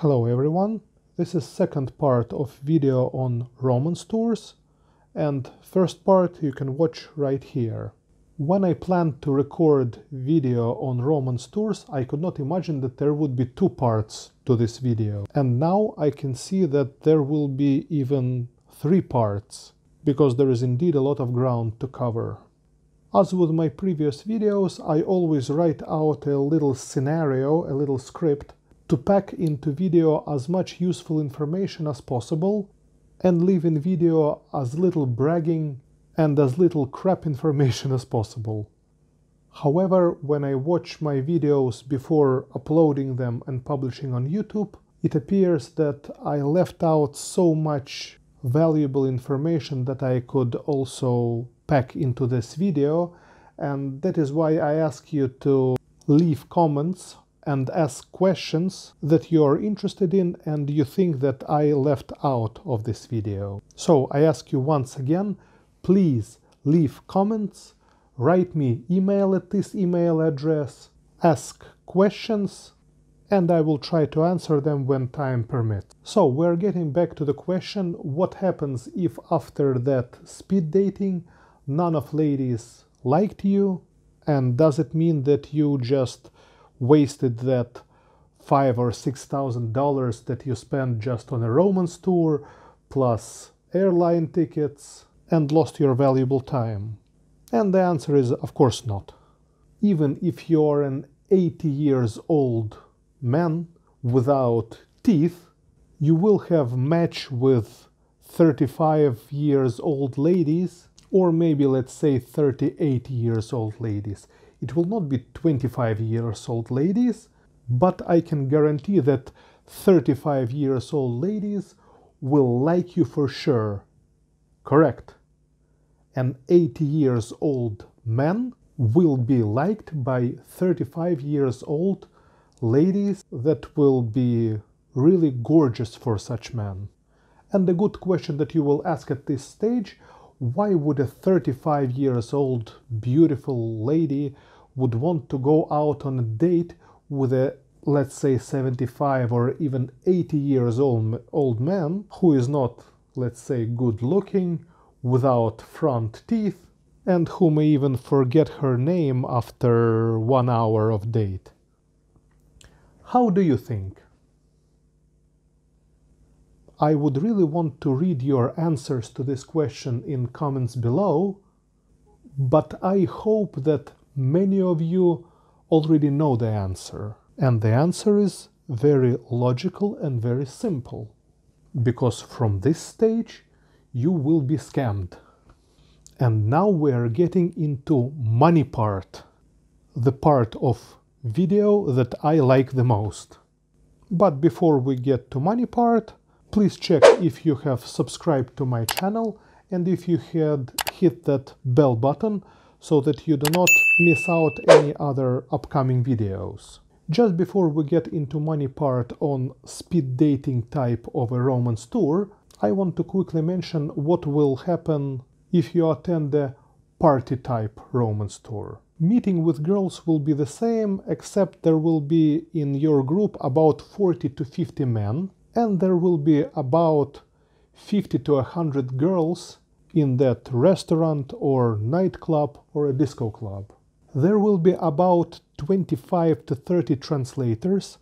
Hello everyone, this is second part of video on romance tours, and first part you can watch right here. When I planned to record video on romance tours, I could not imagine that there would be two parts to this video. And now I can see that there will be even three parts, because there is indeed a lot of ground to cover. As with my previous videos, I always write out a little scenario, a little script, to pack into video as much useful information as possible and leave in video as little bragging and as little crap information as possible. However, when I watch my videos before uploading them and publishing on YouTube, it appears that I left out so much valuable information that I could also pack into this video, and that is why I ask you to leave comments and ask questions that you are interested in and you think that I left out of this video. So I ask you once again, please leave comments, write me email at this email address, ask questions, and I will try to answer them when time permits. So we're getting back to the question, what happens if after that speed dating none of ladies liked you, and does it mean that you just wasted that $5,000 or $6,000 that you spent just on a romance tour, plus airline tickets, and lost your valuable time? And the answer is, of course not. Even if you're an 80 years old man without teeth, you will have match with 35 years old ladies, or maybe let's say 38 years old ladies. It will not be 25 years old ladies, but I can guarantee that 35 years old ladies will like you for sure. Correct. An 80 years old man will be liked by 35 years old ladies that will be really gorgeous for such men. And the good question that you will ask at this stage, why would a 35 years old beautiful lady would want to go out on a date with a, let's say, 75 or even 80 years old man who is not, let's say, good looking, without front teeth, and who may even forget her name after 1 hour of date? How do you think? I would really want to read your answers to this question in comments below, but I hope that many of you already know the answer. And the answer is very logical and very simple. Because from this stage, you will be scammed. And now we are getting into money part. The part of video that I like the most. But before we get to money part, please check if you have subscribed to my channel and if you had hit that bell button so that you do not miss out any other upcoming videos. Just before we get into money part on speed dating type of a romance tour, I want to quickly mention what will happen if you attend the party type romance tour. Meeting with girls will be the same, except there will be in your group about 40 to 50 men, and there will be about 50 to 100 girls in that restaurant or nightclub or a disco club. There will be about 25 to 30 translators,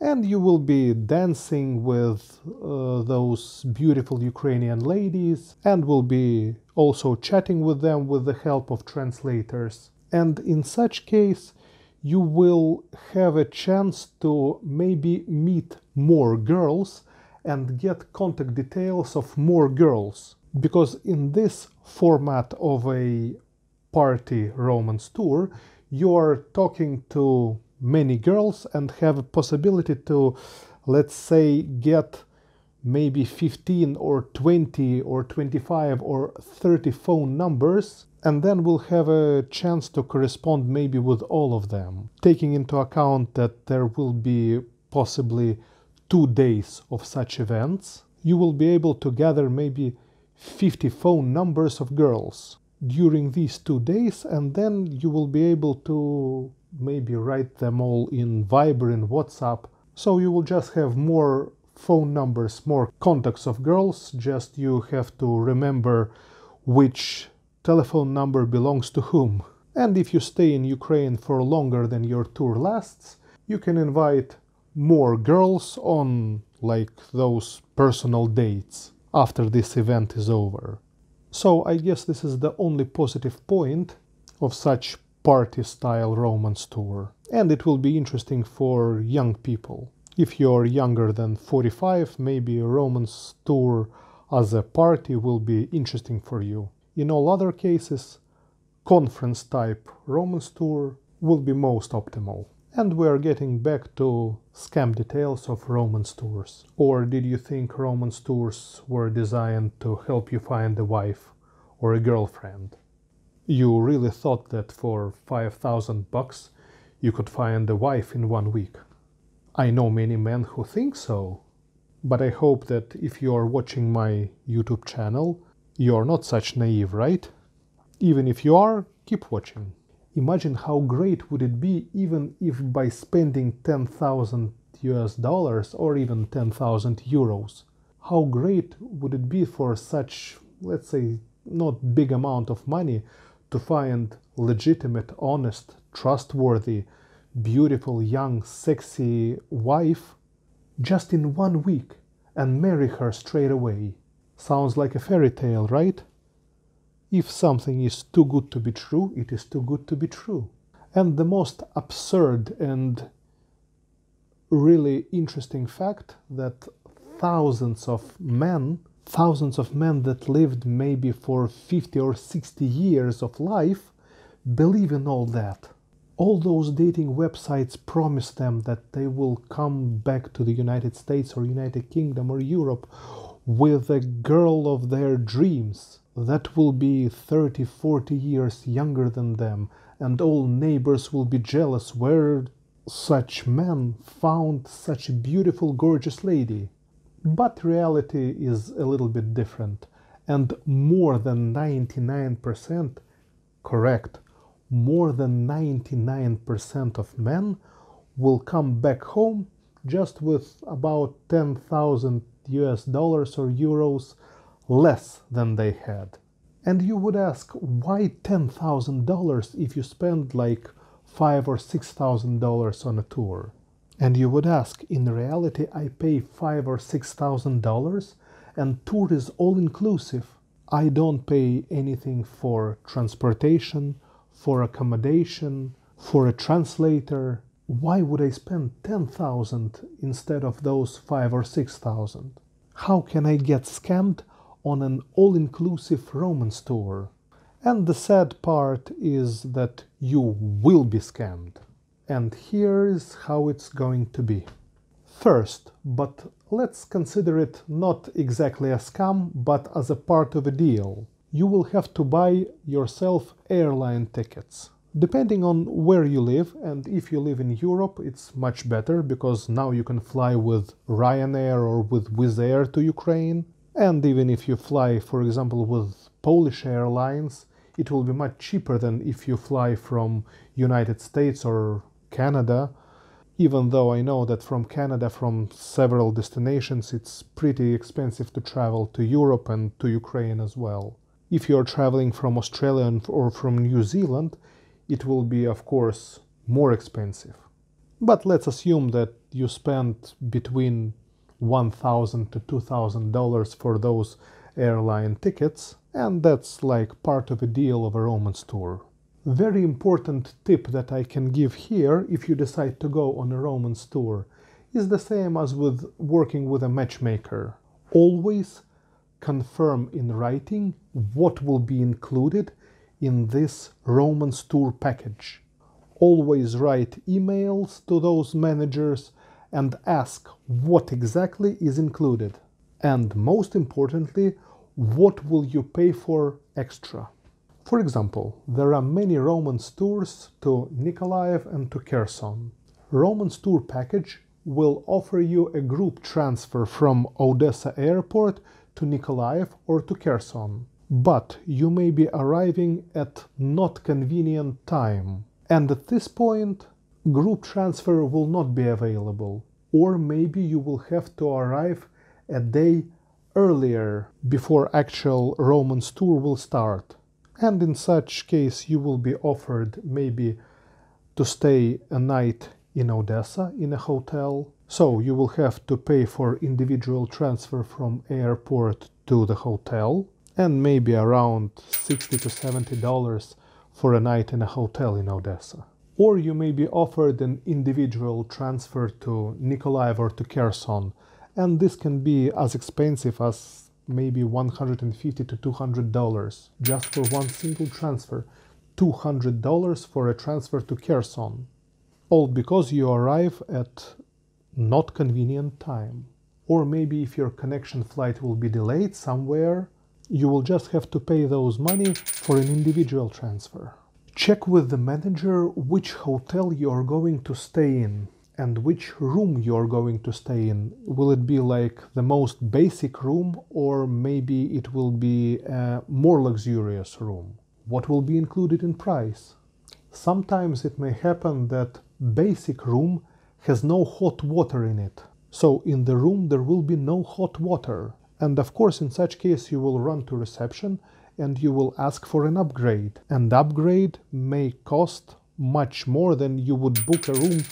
and you will be dancing with those beautiful Ukrainian ladies, and will be also chatting with them with the help of translators. And in such case, you will have a chance to maybe meet more girls and get contact details of more girls. Because in this format of a party romance tour, you are talking to many girls and have a possibility to, let's say, get maybe 15 or 20 or 25 or 30 phone numbers, and then we'll have a chance to correspond maybe with all of them. Taking into account that there will be possibly 2 days of such events, you will be able to gather maybe 50 phone numbers of girls during these 2 days, and then you will be able to maybe write them all in Viber and WhatsApp So you will just have more phone numbers, more contacts of girls, just you have to remember which telephone number belongs to whom. And if you stay in Ukraine for longer than your tour lasts, you can invite more girls on like those personal dates after this event is over. So I guess this is the only positive point of such party-style romance tour. And it will be interesting for young people. If you're younger than 45, maybe a romance tour as a party will be interesting for you. In all other cases, conference-type romance tour will be most optimal. And we're getting back to scam details of romance tours. Or did you think romance tours were designed to help you find a wife or a girlfriend? You really thought that for $5,000 you could find a wife in 1 week? I know many men who think so, but I hope that if you are watching my YouTube channel, you are not such naive, right? Even if you are, keep watching. Imagine how great would it be even if by spending $10,000 or even 10,000 euros. How great would it be for such, let's say, not big amount of money to find legitimate, honest, trustworthy, beautiful, young, sexy wife just in 1 week and marry her straight away. Sounds like a fairy tale, right? If something is too good to be true, it is too good to be true. And the most absurd and really interesting fact that thousands of men that lived maybe for 50 or 60 years of life believe in all that. All those dating websites promise them that they will come back to the United States or United Kingdom or Europe with a girl of their dreams that will be 30, 40 years younger than them, and all neighbors will be jealous where such men found such a beautiful, gorgeous lady. But reality is a little bit different, and more than 99%, correct, more than 99% of men will come back home just with about $10,000 or euros less than they had. And you would ask, why $10,000 if you spend like $5,000 or $6,000 on a tour? And you would ask, in reality, I pay $5,000 or $6,000 and tour is all inclusive. I don't pay anything for transportation, for accommodation, for a translator. Why would I spend $10,000 instead of those $5,000 or $6,000? How can I get scammed on an all-inclusive romance tour? And the sad part is that you will be scammed. And here's how it's going to be. First, but let's consider it not exactly a scam, but as a part of a deal. You will have to buy yourself airline tickets. Depending on where you live, and if you live in Europe, it's much better because now you can fly with Ryanair or with Wizz Air to Ukraine. And even if you fly, for example, with Polish Airlines, it will be much cheaper than if you fly from United States or Canada, even though I know that from Canada, from several destinations, it's pretty expensive to travel to Europe and to Ukraine as well. If you're traveling from Australia or from New Zealand, it will be, of course, more expensive. But let's assume that you spend between $1,000 to $2,000 for those airline tickets, and that's like part of a deal of a romance tour. Very important tip that I can give here if you decide to go on a romance tour is the same as with working with a matchmaker. Always confirm in writing what will be included in this romance tour package. Always write emails to those managers and ask what exactly is included. And most importantly, what will you pay for extra? For example, there are many romance tours to Nikolaev and to Kherson. Romance tour package will offer you a group transfer from Odessa airport to Nikolaev or to Kherson. But you may be arriving at not convenient time. And at this point, group transfer will not be available. or maybe you will have to arrive a day earlier before actual Romance tour will start. And in such case you will be offered maybe to stay a night in Odessa in a hotel. So you will have to pay for individual transfer from airport to the hotel, and maybe around $60 to $70 for a night in a hotel in Odessa. Or you may be offered an individual transfer to Nikolaev or to Kherson, and this can be as expensive as maybe $150 to $200 just for one single transfer. $200 for a transfer to Kherson, all because you arrive at not convenient time. Or maybe if your connection flight will be delayed somewhere, you will just have to pay those money for an individual transfer. Check with the manager which hotel you are going to stay in and which room you are going to stay in. Will it be like the most basic room, or maybe it will be a more luxurious room? What will be included in price? Sometimes it may happen that basic room has no hot water in it. So in the room there will be no hot water. And of course in such case you will run to reception and you will ask for an upgrade. And upgrade may cost much more than you would book a room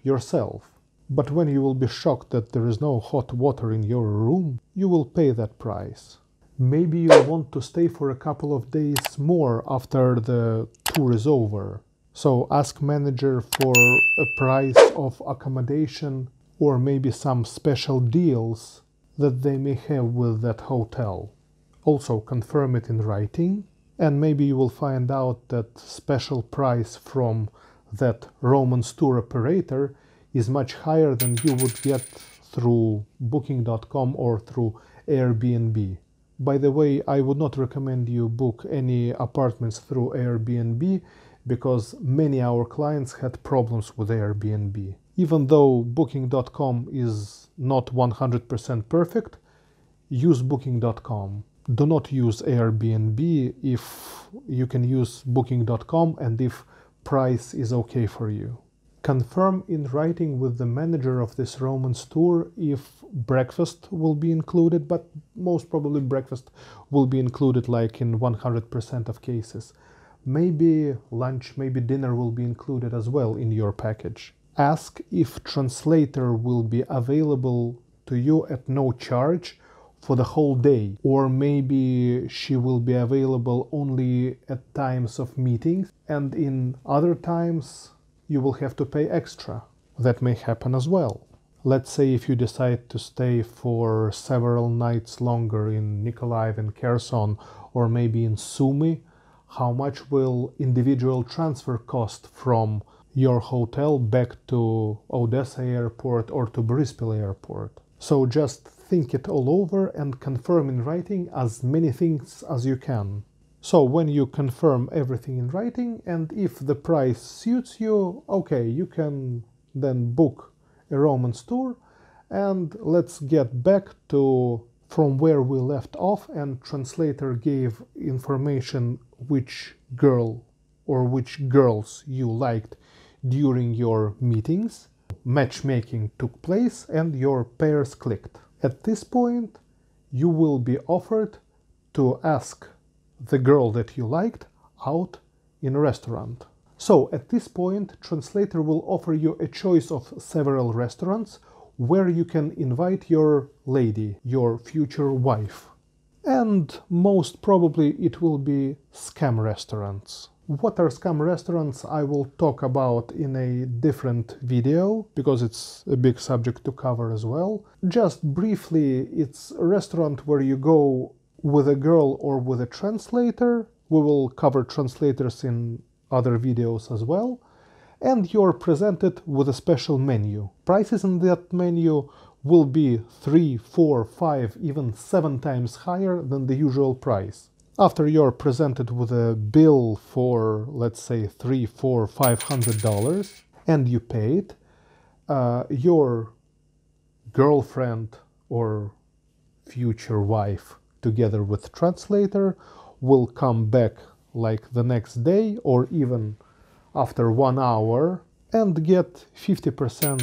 yourself. But when you will be shocked that there is no hot water in your room, you will pay that price. Maybe you want to stay for a couple of days more after the tour is over. So ask manager for a price of accommodation or maybe some special deals that they may have with that hotel. Also confirm it in writing, and maybe you will find out that special price from that Romance tour operator is much higher than you would get through booking.com or through Airbnb. By the way, I would not recommend you book any apartments through Airbnb because many of our clients had problems with Airbnb. Even though booking.com is not 100% perfect, use booking.com. Do not use Airbnb if you can use booking.com and if price is okay for you. Confirm in writing with the manager of this Romance tour if breakfast will be included, but most probably breakfast will be included like in 100% of cases. Maybe lunch, maybe dinner will be included as well in your package. Ask if translator will be available to you at no charge for the whole day, or maybe she will be available only at times of meetings, and in other times you will have to pay extra. That may happen as well. Let's say if you decide to stay for several nights longer in Nikolaev and Kherson, or maybe in Sumy, how much will individual transfer cost from your hotel back to Odessa airport or to Boryspil airport? So just think it all over and confirm in writing as many things as you can. So when you confirm everything in writing, and if the price suits you, okay, you can then book a Romance tour. And let's get back to from where we left off, and translator gave information which girl or which girls you liked during your meetings. Matchmaking took place and your pairs clicked. At this point, you will be offered to ask the girl that you liked out in a restaurant. So at this point, translator will offer you a choice of several restaurants where you can invite your lady, your future wife. And most probably it will be scam restaurants. What are scam restaurants? I will talk about in a different video because it's a big subject to cover as well. Just briefly, it's a restaurant where you go with a girl or with a translator. We will cover translators in other videos as well. And you're presented with a special menu. Prices in that menu will be 3, 4, 5, even 7 times higher than the usual price. After you're presented with a bill for, let's say, $300, $400, $500, and you pay it, your girlfriend or future wife, together with translator, will come back like the next day or even after 1 hour and get 50%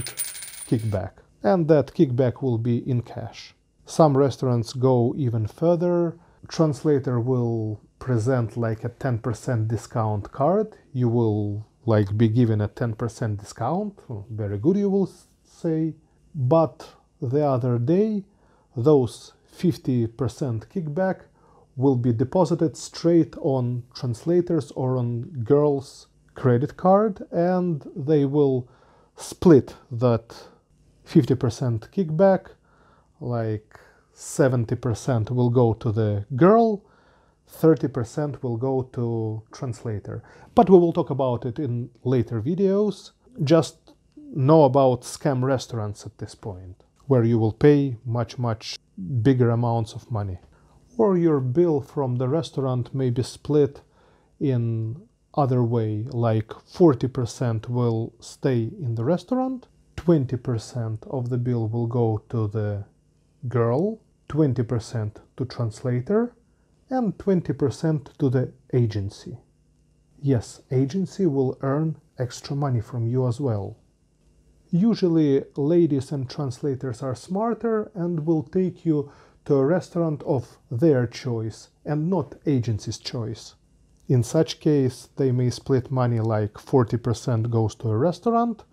kickback. and that kickback will be in cash. Some restaurants go even further. Translator will present like a 10% discount card. You will like be given a 10% discount. Very good, you will say. But the other day, those 50% kickback will be deposited straight on translators or on girls' credit card, and they will split that 50% kickback. Like 70% will go to the girl, 30% will go to translator. But we will talk about it in later videos. Just know about scam restaurants at this point, where you will pay much bigger amounts of money. Or your bill from the restaurant may be split in other way, like 40% will stay in the restaurant, 20% of the bill will go to the girl, 20% to translator, and 20% to the agency. Yes, agency will earn extra money from you as well. Usually ladies and translators are smarter and will take you to a restaurant of their choice and not agency's choice. In such case, they may split money like 40% goes to a restaurant,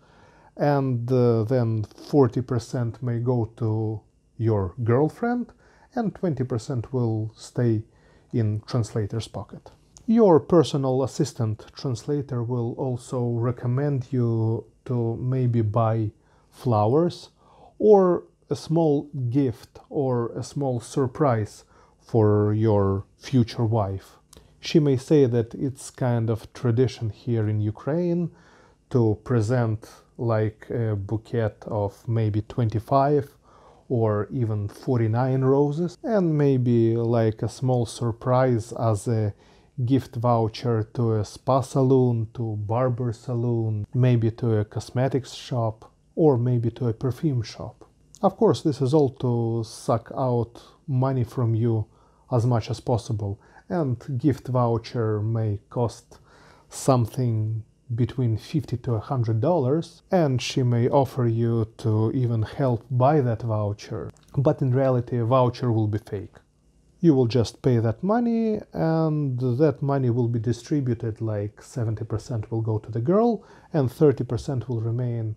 and then 40% may go to your girlfriend, and 20% will stay in translator's pocket. Your personal assistant translator will also recommend you to maybe buy flowers or a small gift or a small surprise for your future wife. She may say that it's kind of tradition here in Ukraine to present like a bouquet of maybe 25 or even 49 roses, and maybe like a small surprise as a gift voucher to a spa salon, to barber salon, maybe to a cosmetics shop, or maybe to a perfume shop. Of course, this is all to suck out money from you as much as possible, and gift voucher may cost something between $50 to $100, and she may offer you to even help buy that voucher. But in reality, a voucher will be fake. You will just pay that money, and that money will be distributed, like 70% will go to the girl and 30% will remain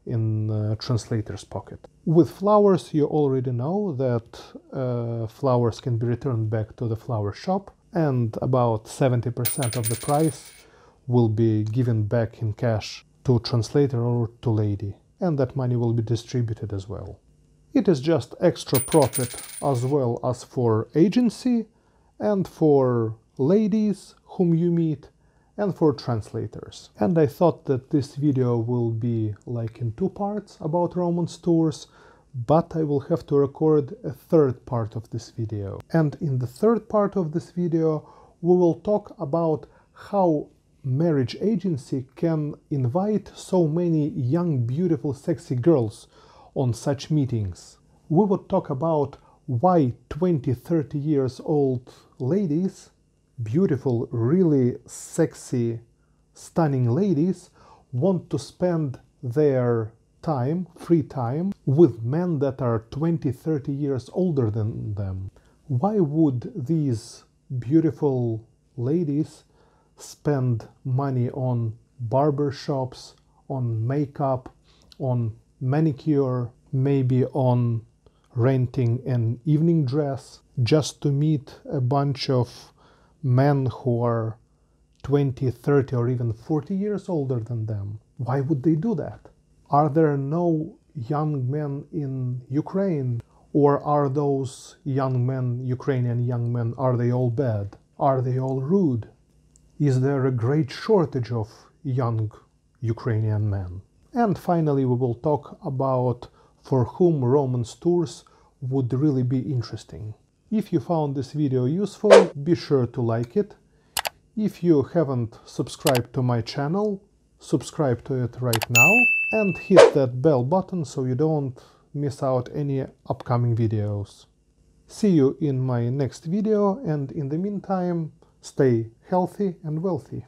in translator's pocket. With flowers, you already know that flowers can be returned back to the flower shop, and about 70% of the price will be given back in cash to translator or to lady, and that money will be distributed as well. It is just extra profit as well as for agency and for ladies whom you meet and for translators. And I thought that this video will be like in 2 parts about romance tours, but I will have to record a 3rd part of this video. And in the 3rd part of this video, we will talk about how marriage agency can invite so many young, beautiful, sexy girls on such meetings. We would talk about why 20-30 years old ladies, beautiful, really sexy, stunning ladies, want to spend their time, free time, with men that are 20-30 years older than them. Why would these beautiful ladies spend money on barber shops, on makeup, on manicure, maybe on renting an evening dress, just to meet a bunch of men who are 20, 30 or even 40 years older than them? Why would they do that? Are there no young men in Ukraine? Or are those young men, Ukrainian young men, are they all bad? Are they all rude? Is there a great shortage of young Ukrainian men? And finally, we will talk about for whom romance tours would really be interesting. If you found this video useful, be sure to like it. If you haven't subscribed to my channel, subscribe to it right now and hit that bell button so you don't miss out any upcoming videos. See you in my next video, and in the meantime, stay healthy and wealthy.